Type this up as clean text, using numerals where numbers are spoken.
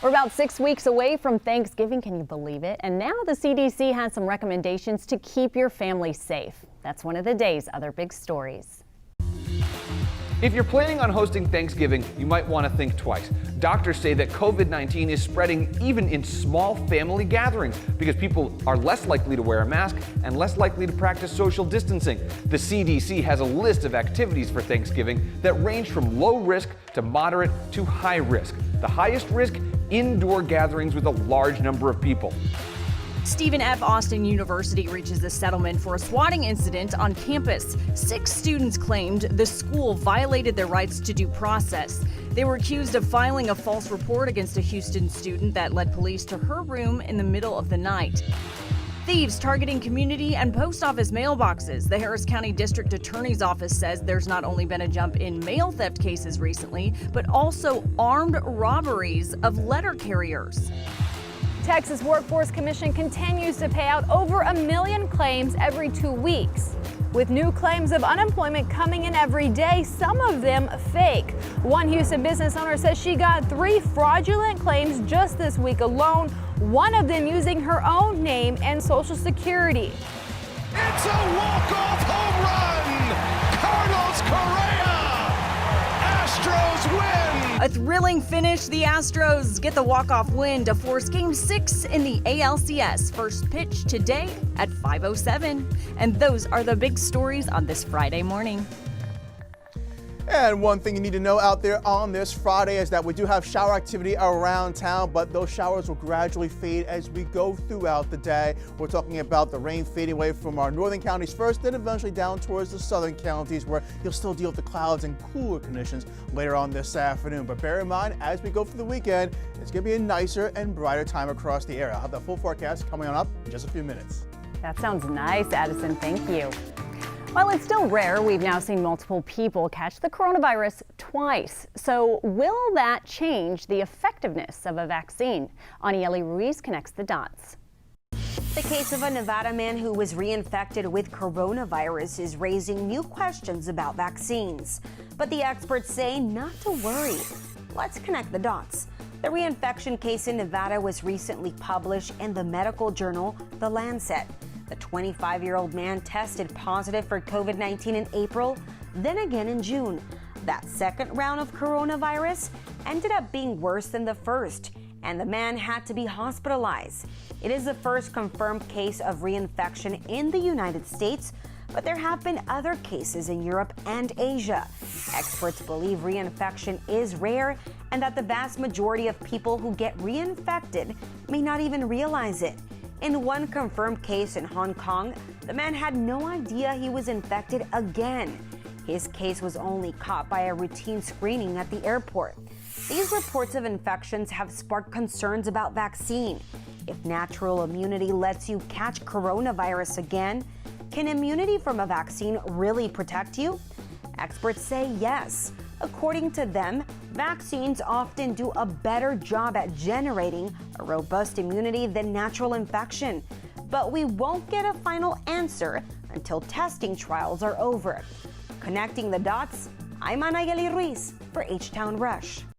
We're about 6 weeks away from Thanksgiving, can you believe it? And now the CDC has some recommendations to keep your family safe. That's one of the day's other big stories. If you're planning on hosting Thanksgiving, you might want to think twice. Doctors say that COVID-19 is spreading even in small family gatherings because people are less likely to wear a mask and less likely to practice social distancing. The CDC has a list of activities for Thanksgiving that range from low risk to moderate to high risk. The highest risk, indoor gatherings with a large number of people. Stephen F. Austin University reaches a settlement for a swatting incident on campus. 6 students claimed the school violated their rights to due process. They were accused of filing a false report against a Houston student that led police to her room in the middle of the night. Thieves targeting community and post office mailboxes. The Harris County District Attorney's Office says there's not only been a jump in mail theft cases recently, but also armed robberies of letter carriers. Texas Workforce Commission continues to pay out over 1 million claims every 2 weeks. With new claims of unemployment coming in every day, some of them fake. One Houston business owner says she got 3 fraudulent claims just this week alone, one of them using her own name and Social Security. It's a walk-off home run! Carlos Correa! Astros win! A thrilling finish. The Astros get the walk-off win to force Game 6 in the ALCS. First pitch today at 5:07. And those are the big stories on this Friday morning. And one thing you need to know out there on this Friday is that we do have shower activity around town, but those showers will gradually fade as we go throughout the day. We're talking about the rain fading away from our northern counties first, then eventually down towards the southern counties where you'll still deal with the clouds and cooler conditions later on this afternoon. But bear in mind, as we go through the weekend, it's going to be a nicer and brighter time across the area. I'll have the full forecast coming on up in just a few minutes. That sounds nice, Addison. Thank you. While it's still rare, we've now seen multiple people catch the coronavirus twice. So will that change the effectiveness of a vaccine? Anieli Ruiz connects the dots. The case of a Nevada man who was reinfected with coronavirus is raising new questions about vaccines. But the experts say not to worry. Let's connect the dots. The reinfection case in Nevada was recently published in the medical journal The Lancet. The 25-year-old man tested positive for COVID-19 in April, then again in June. That second round of coronavirus ended up being worse than the first, and the man had to be hospitalized. It is the first confirmed case of reinfection in the United States, but there have been other cases in Europe and Asia. Experts believe reinfection is rare and that the vast majority of people who get reinfected may not even realize it. In one confirmed case in Hong Kong, the man had no idea he was infected again. His case was only caught by a routine screening at the airport. These reports of infections have sparked concerns about vaccine. If natural immunity lets you catch coronavirus again, can immunity from a vaccine really protect you? Experts say yes. According to them, vaccines often do a better job at generating a robust immunity than natural infection. But we won't get a final answer until testing trials are over. Connecting the dots, I'm Anieli Ruiz for H-Town Rush.